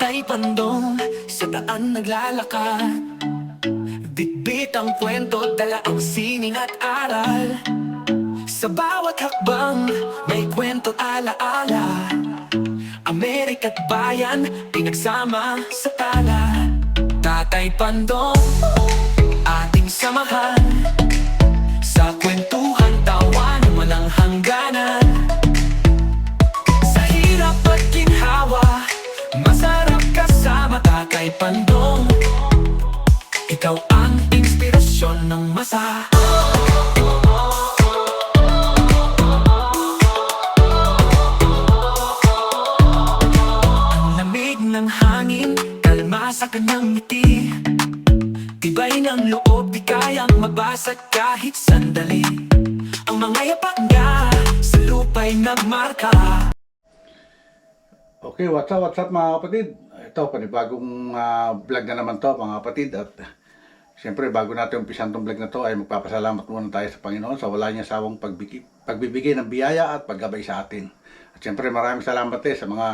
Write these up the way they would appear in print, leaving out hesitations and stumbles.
Tatay Pandong sa daan naglalakad, bitbit ang kwento, dala ang sining at aral. Sa bawat hakbang may kwento't alaala, Amerika't bayan pinagsama sa tala. Tatay Pandong, ating samahan, sa kwentuhan, tawanan, walang hangganan. Sa hirap at ginhawa, masarap kasama Tatay Pandong. Ikaw ang inspirasyon ng masa. Ang lamig ng hangin, kalma sa kanyang ngiti, tibay ng loob, di kayang mabasag kahit sandali. Ang mga yapak niya sa lupa'y nagmarka. Okay, what's up mga kapatid? Ito, panibagong vlog na naman to mga kapatid. At siyempre, bago natin umpisan tong vlog na to, ay magpapasalamat muna tayo sa Panginoon sa wala niya sawang pagbibigay ng biyaya at paggabay sa atin. At siyempre, maraming salamat sa mga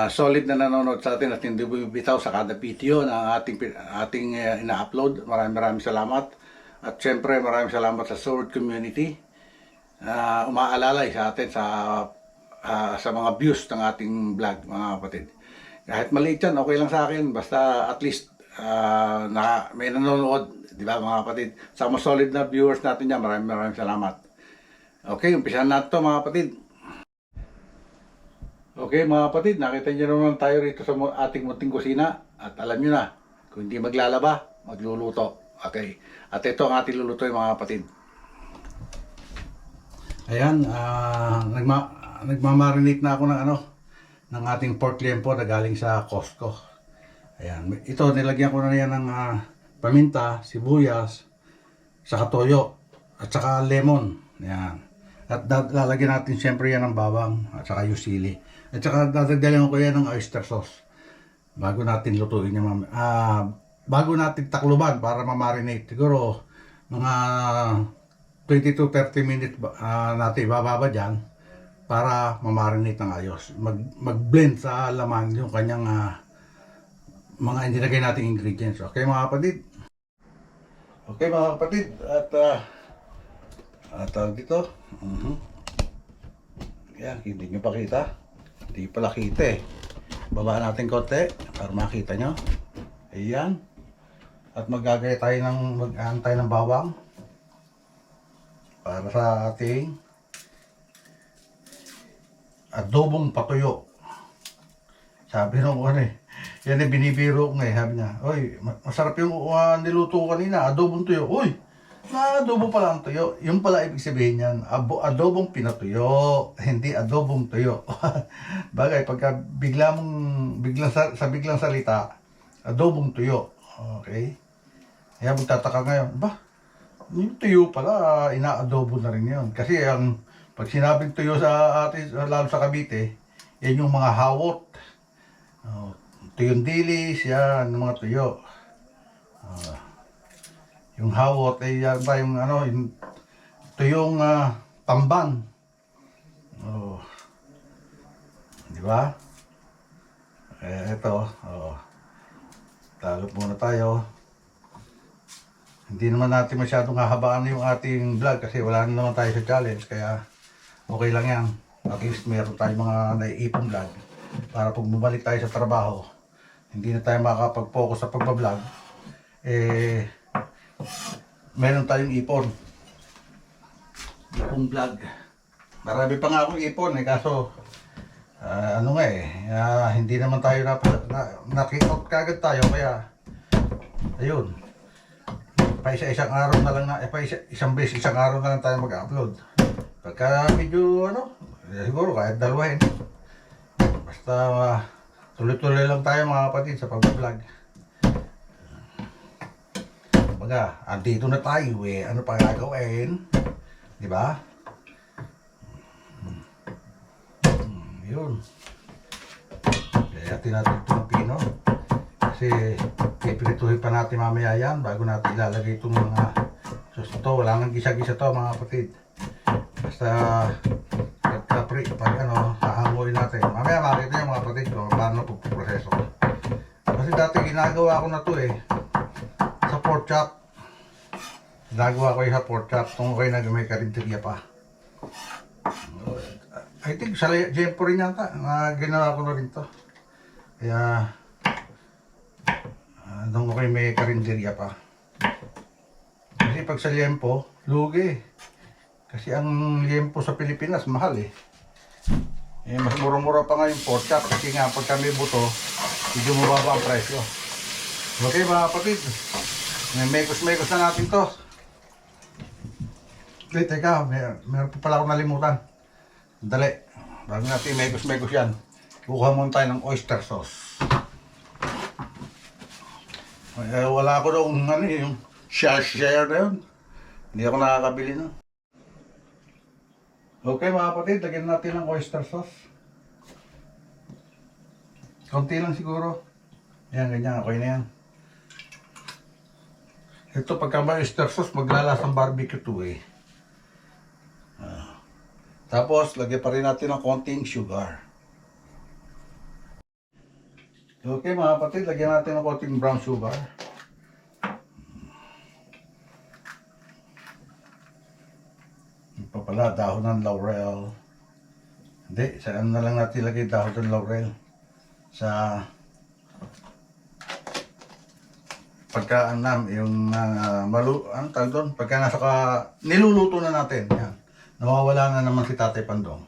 solid na nanonood sa atin at hindi bumibitaw sa kada video na ating ina-upload. Maraming salamat. At siyempre, maraming salamat sa Sword Community. Umaalalay sa atin sa mga views ng ating vlog mga kapatid. Kahit maliit yan, okay lang sa akin. Basta at least may nanonood, di ba mga kapatid? Sa mga solid na viewers natin yan, maraming salamat. Okay, umpisahan natin ito mga kapatid. Okay mga kapatid, nakita nyo naman tayo rito sa ating munting kusina. At alam nyo na, kung hindi maglalaba, magluluto. Okay, at ito ang ating lulutuin mga kapatid. Ayan, nagmamarinate na ako ng ating pork liempo na galing sa Costco. Ayan, ito nilagyan ko na yan ng paminta, sibuyas, saka toyo, at saka lemon. Ayan. At lalagyan natin siyempre yan ng bawang, at saka yung sili. At saka dadagdagan ko yan ng oyster sauce. Bago natin lutuin yan, bago natin takluban para mamarinate. Siguro mga 20 to 30 minutes natin bababa dyan para mamarinate ng ayos. Mag-blend sa laman yung kanyang mga inilagay nating ingredients. Okay mga kapatid? Okay mga kapatid, at dito. Yan, hindi nyo pakita. Hindi pala kita eh. Baba natin konti para makita nyo. Ayan. At mag-aantay ng bawang para sa ating adobong patuyo. Sabi nung yan ay binibiro ko sabi niya, oy, masarap yung niluto ko kanina, adobong tuyo. Uy, adobo pala ang tuyo. Yung pala ibig sabihin yan, adobong pinatuyo, hindi adobong tuyo. Bagay, pagka biglang salita, adobong tuyo. Okay? Kaya magtataka ngayon, yung tuyo pala, ina-adobo na rin yun. Kasi pag sinabing tuyo sa atin, lalo sa Cavite, yan yung mga hawot. Tuyong dilis, yan, yung mga tuyo. Yung hawot, yan ba yung yung tuyong tamban. Di ba? Ito, talo muna tayo. Hindi naman natin masyadong hahabaan yung ating vlog kasi wala na naman tayo sa challenge, kaya okay lang yan. At least meron tayong mga naiipong vlog para pag bumalik tayo sa trabaho, hindi na tayo makakapag-focus sa pagbablog, meron tayong ipon vlog. Marami pa nga akong ipon kaso hindi naman tayo nakikot kagad tayo, kaya ayun, isang araw na lang isang araw na lang tayo mag-upload. Pagka medyo siguro kahit dalawahin, basta tuloy-tuloy lang tayo mga kapatid sa pag-vlog. Baga, andito na tayo ano pa gagawin, di ba? Yun, kaya natin ito ng pino kasi pipirituhin pa natin mamaya yan bago natin ilalagay itong mga sauce ito. Wala nang gisa-gisa to mga kapatid, basta pag hahango haluin natin. Mamaya makita niyo mga kapatid ko paano po proseso ko. Kasi dati ginagawa ko na to eh. Sa pork chop. Ginagawa ko yung sa pork chop. Kung kayo may karinderya pa. I think sa Jempo rin yata. Ginawa ko na rin to. Kaya doon ko kayo may karinderya pa. Kasi pag sa Liempo, lugi. Kasi ang Liempo sa Pilipinas, mahal eh. Mas mura-mura pa nga yung pork chop. Kasi nga pagka may buto, medyo mababa ang presyo. Okay mga kapatid, mekos-mekos na natin to. Wait, teka, meron pa pala akong nalimutan. Dali, bago natin mekos-mekos yan, kukuha muna tayo ng oyster sauce. Wala ako doon yung share na yun. Hindi ako nakakabili nun. Okay mga kapatid, lagyan natin ng oyster sauce. Konti lang siguro. Yan, ganyan, okay na yan. Ito pagka may oyster sauce, maglalasang barbecue to eh. Tapos, lagyan pa rin natin ng konting sugar. Okay mga kapatid, lagyan natin ng konting brown sugar. Ito pala, dahon ng laurel. Hindi, saan na lang natin lagay dahon ng laurel? Sa pagka yung ano tawag doon? Pagka niluluto na natin. Yan. Nawawala na naman si Tatay Pandong.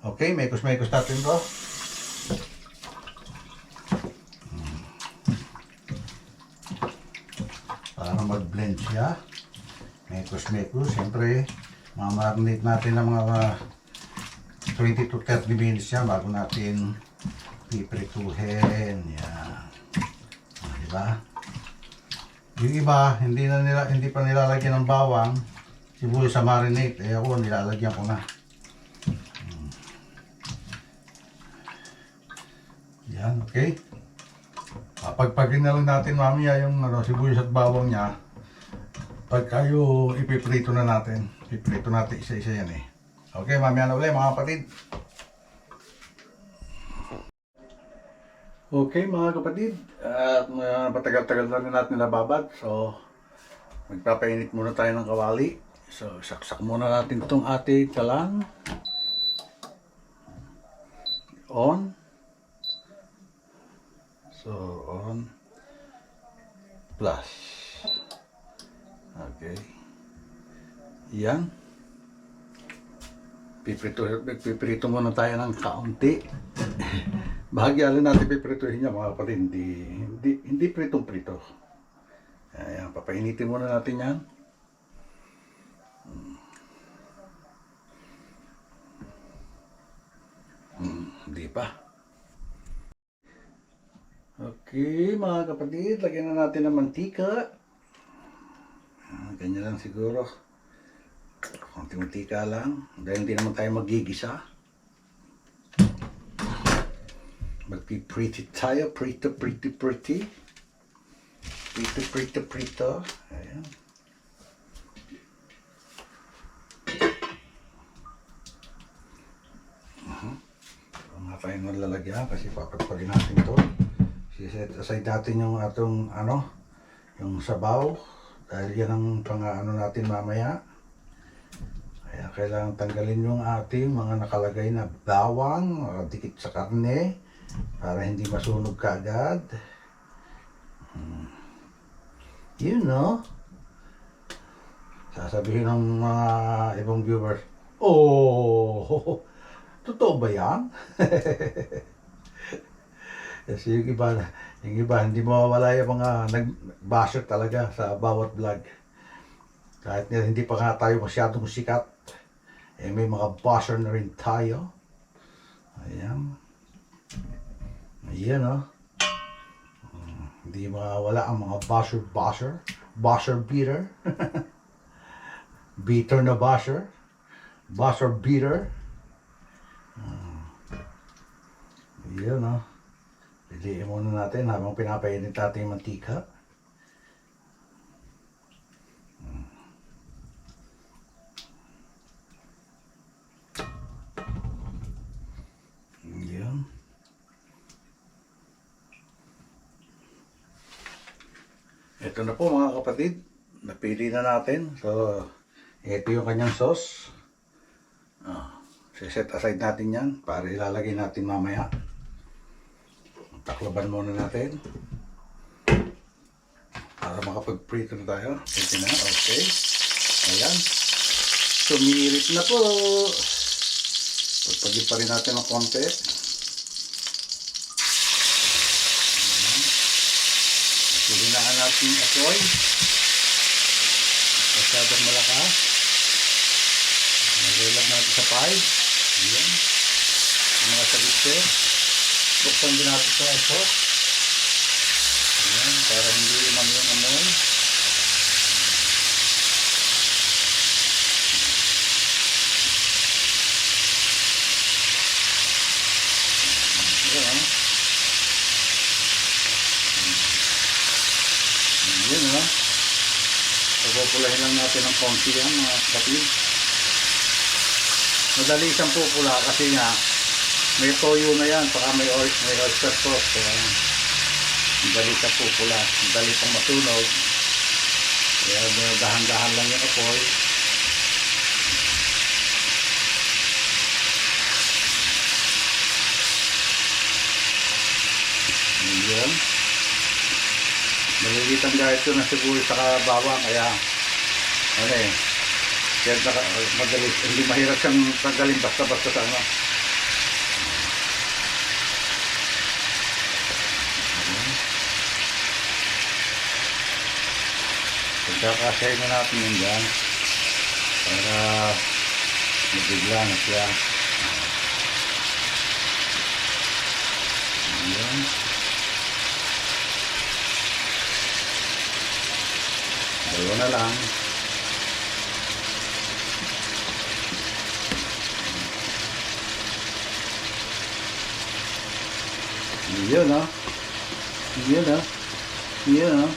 Okay, mekos-mekos natin to. Para mag-blend siya. Mekos-mekos. Siyempre, mamarinate natin ng mga 20 to 30 minutes yan bago natin piprituhin. Yan. Diba? Yung iba, hindi pa nilalagyan ng bawang, sibuyas sa marinate. Eh ako, nilalagyan ko na. Yan, okay. Pagpagin na lang natin mamaya yung sibuyas at bawang niya. Pagka yung ipiprito na natin. Piprito natin isa-isa yan eh. Okay, mamaya na ulit mga kapatid. Okay mga kapatid, at patagal-tagal na rin natin nababad. So, magpapainit muna tayo ng kawali. So, saksak muna natin itong ating talang. On. So, on. Plus. Okay. Yan. Piprito muna tayo ng kaunti. Bahagya rin natin piprituhin niya mga kapatid. Hindi pritong-prito. Ayan, papainitin muna natin yan. Hindi pa. Okay mga kapatid, lagyan na natin ng mantika. Ganyan lang siguro. Konting mantika lang. Dahil hindi naman tayo magigisa. Magpi-pretty tayo. Prito. Ayan. Mga final lalagyan kasi papagpagin natin ito. Siset aside natin yung atong yung sabaw. Dahil yan ang pang-ano natin mamaya. Kaya kailangan tanggalin yung ating mga nakalagay na bawang, dikit sa karne. Para hindi masunog kaagad. You know. Sasabihin ng mga ibang viewers, oh, totoo ba yan? Kasi yung iba hindi mawawala yung mga nag-basher talaga sa bawat vlog. Kahit na hindi pa nga tayo masyadong sikat, eh may mga basher na rin tayo. Ayan. Ayan hindi mawawala ang mga basher beater. Beater na basher beater. Ayan piliin muna natin habang pinapainit natin yung mantika. Ito na po mga kapatid. Napili na natin. So, ito yung kanyang sauce. Set aside natin yan para ilalagay natin mamaya. Taklaban muna natin. Para makapag-prito na tayo. Ito na. Okay. Ayan. Sumirit na po. Pagpagin pa rin natin ng konti. Hihinaan natin yung apoy. Masyadong malakas. Lagay lang natin sa 5. Ayan. Yung mga sagitse. Buksan din natin sa ito. Ayan. Para hindi umang yung amoy. Ayan. Ayan ha. Pagpupulahin lang natin ng konti yan mga kapatid. Madali siyang pupula kasi nga may toyo na yan, saka may oyster sauce. Kaya madali siyang pupula, madali pang masunog. Kaya dahan-dahan lang yung apoy. Ayan. Malilitan guys ito na sibuyas saka bawang, kaya ano eh, kaya madali, hindi mahirap siyang tanggalin basta-basta sa ano. Pagkakasahin na natin yun dyan para mabigla na siya. Ayan. Dalawa na lang. Yun o. Yun o. Yun o.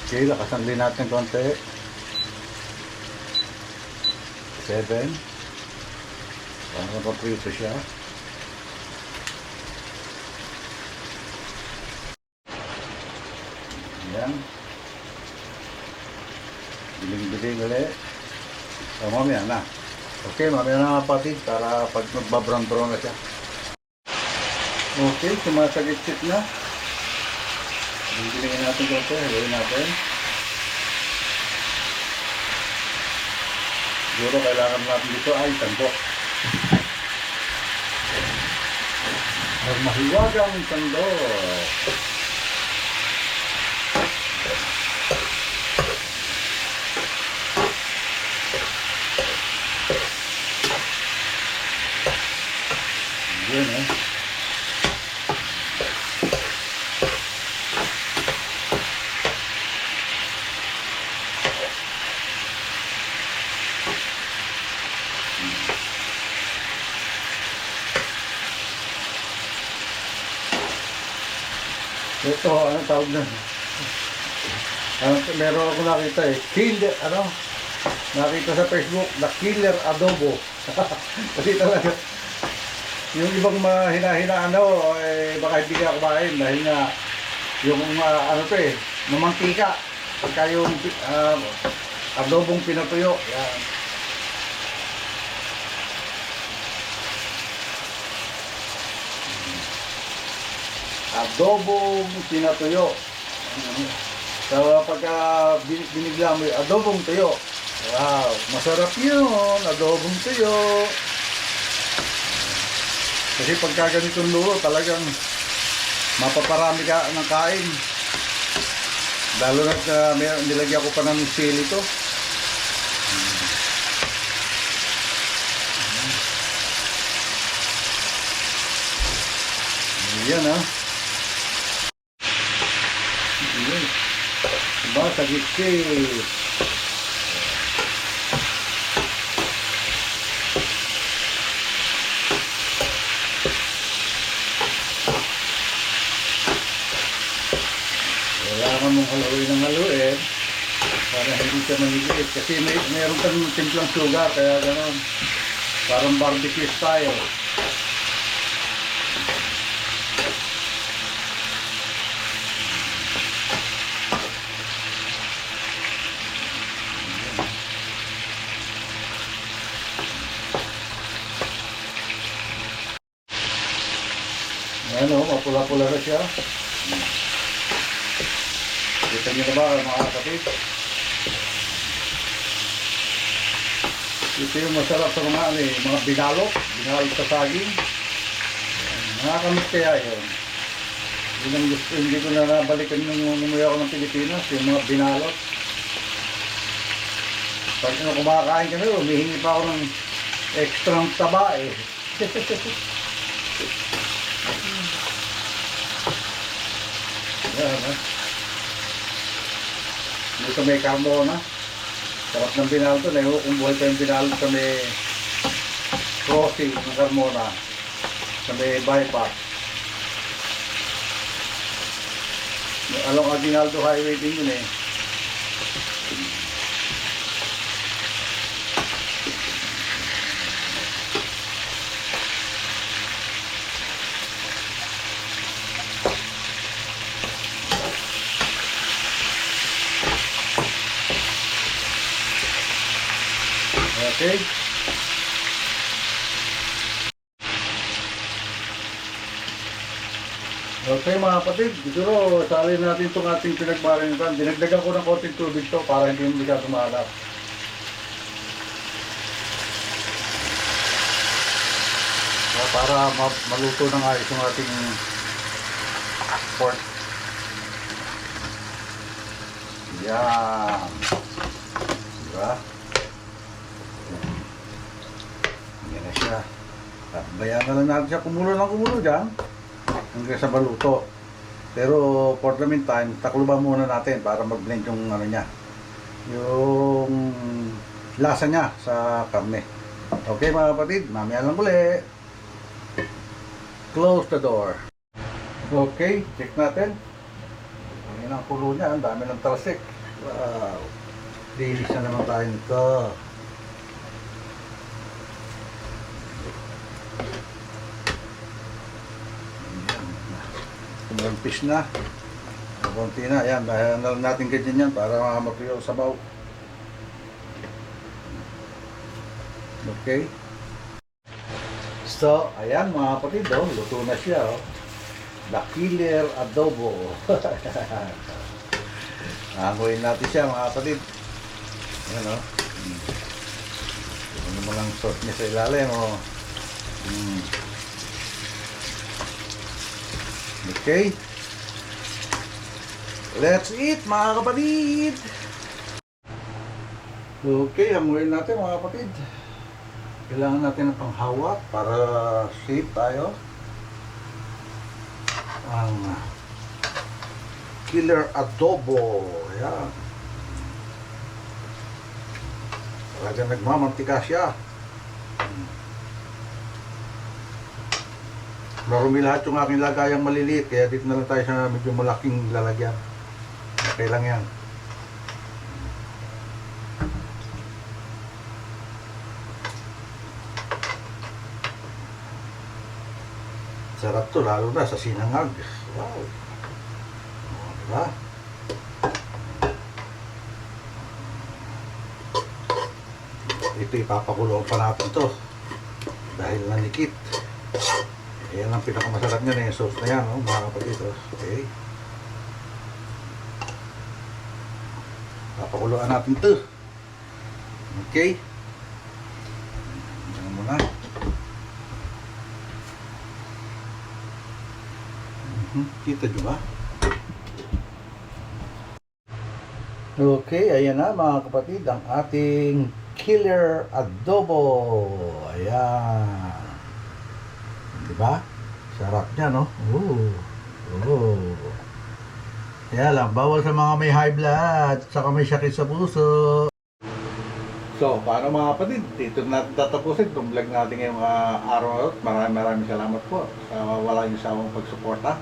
Okay, lakasan din natin konti. 7. Para mapaprito siya. Ayan. Biling-biling ulit. So, mamaya na. Okay, mamaya na kapatid para pag magbabrown-brown na siya. Okay, sumasagit-sit na. Biling-bilingin natin ito. Haluin natin. Siguro kailangan natin dito ay tandok. Ang mahiwagang tandok. Yun eh. Ito, ano tawag na? Meron ako nakita eh. Killer, ano? Nakita sa Facebook, the killer adobo. Kasi talaga, yung ibang mahina-hina ano, eh, baka hindi ka kumain dahil nga yung ano to eh, mantika. Pagka yung adobong pinatuyo. Yan. Adobong pinatuyo. So pagka binigla mo yung adobong tuyo, wow, masarap yun, adobong tuyo. Kasi pagka ganitong luto talagang mapaparami ka ng kain. Lalo na nilagyan ko pa ng sili to. Yan ha. Yan. Diba, sagit-sagit. Kailangan mong haluin ng haluin. Para hindi siya manigit. Kasi meron kang timplang sugar, kaya gano'n. Parang barbecue style. Ayan o, mapula-pula na siya. Kita niyo na ba mga kapatid? Ito yung masarap sa mga, mga binalot sa saging. Nakakamit kaya yun. Yun ang gusto, hindi ko na nabalikan nung umuwi ako ng Pilipinas, yung mga binalot. Pag kumakain kami, humihingi pa ako ng extra taba eh. Yan, ha? Dito may carbona. Sarap ng binalot na yun. Kung buhay pa yung binalot sa may crossing ng Carmona, sa may bypass. Along Aguinaldo Highway din yun eh. Okay. Okay mga kapatid, siguro salin natin itong ating pinagbalinitan. Dinagdagan ko ng konting tubig to para hindi mo masyado maalat. Para maluto ng ayos yung ating pork. Yan. Diba? Yan na siya. At bayan na lang natin siya kumulo dyan hanggang sa maluto. Pero for the meantime, takluban muna natin para mag-blend yung ano niya, yung lasa niya sa karne. Okay mga kapatid, mamaya lang uli. Close the door. Okay, check natin. Ayan ang kulo niya, ang dami ng talsik. Wow, linis na naman tayo nito. Kumalampis na. Konti na. Ayan, dahil na lang natin ganyan yan para matuyo sa sabaw. Okay. So, ayan mga kapatid, oh, luto na siya. Oh. The Killer Adobo. Hanguin natin siya mga kapatid. Ayan, oh. Ano mo lang sauce niya sa ilalim, oh. Okay. Let's eat mga kapatid. Okay, hamuin natin mga kapatid. Kailangan natin ng panghawak para safe tayo. Ang Killer Adobo. Ayan. Talagang nagmamantika siya. Marumi lahat yung aking lagayang maliliit, kaya dito na lang tayo sa medyo malaking lalagyan. Okay lang yan. Sarap to, lalo na sa sinangag. Wow. Diba? Ito ipapakuloan pa natin to dahil nanikit. Ayan ang pinakamasarap niya na yung sauce na yan, oh, mga kapatid. Okay. Papakuluan natin ito. Okay. Diyan muna. Kita nyo ba? Okay, ayan na mga kapatid, ang ating Killer Adobo. Ayan. Diba? Sarap niya, no? Ooh. Ooh. Kaya lang, bawal sa mga may high blood at saka may sakit sa puso. So, paano mga kapatid? Dito natin tatapusin itong vlog natin ngayong araw. Maraming salamat po sa wala niyo sa among pagsuporta.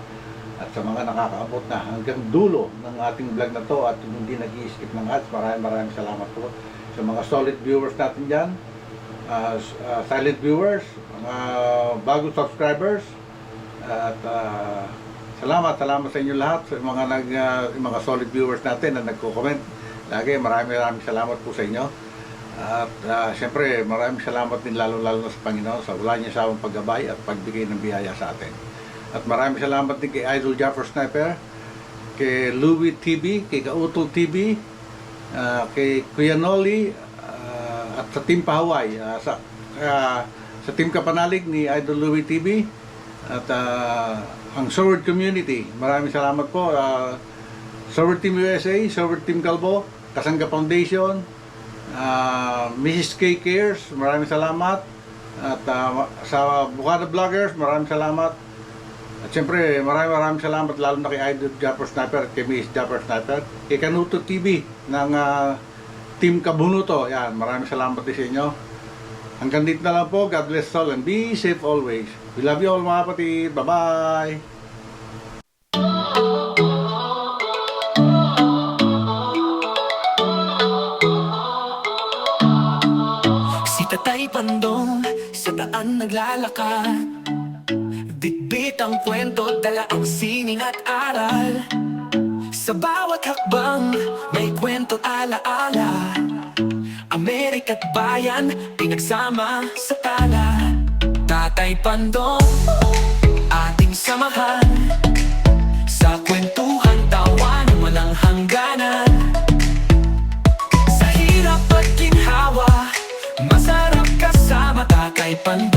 At sa mga nakakaabot na hanggang dulo ng ating vlog na to at hindi nag-i-skip ng ads, maraming salamat po sa mga solid viewers natin dyan, silent viewers, mga bagong subscribers, at salamat sa inyo lahat, sa mga mga solid viewers natin na nagko-comment. Lagi maraming salamat po sa inyo. At syempre maraming salamat din lalo na sa Panginoon sa wala niya sawang paggabay at pagbigay ng biyaya sa atin. At maraming salamat din kay Idol Jaffer Sniper, kay Louie TV, kay Kautol TV, kay Kuya Noli, at sa Team Pahaway, sa Team Kapanalig ni Idol Louie TV, at ang Sword Community. Maraming salamat po. Sword Team USA, Sword Team Calvo, Kasangga Foundation, Mrs. K Cares, maraming salamat. At sa Bukada Vloggers, maraming salamat. At siyempre, maraming salamat lalo na kay Idol Jaffer Sniper at kay Miss Jaffer Sniper, kay Kanuto TV ng Team Kabunuto. Yan, maraming salamat din sa inyo. Hanggang dito na lang po. God bless all and be safe always. We love you all mga kapatid. Bye-bye! Si Tatay Pandong sa daan naglalakad, bitbit ang kwento, dala ang sining at aral. Sa bawat hakbang may kwento alaala, Amerika't bayan pinagsama sa tala. Tatay Pandong, ating samahan sa kwentuhan, tawanan walang hangganan. Sa hirap at ginhawa, masarap kasama Tatay Pandong.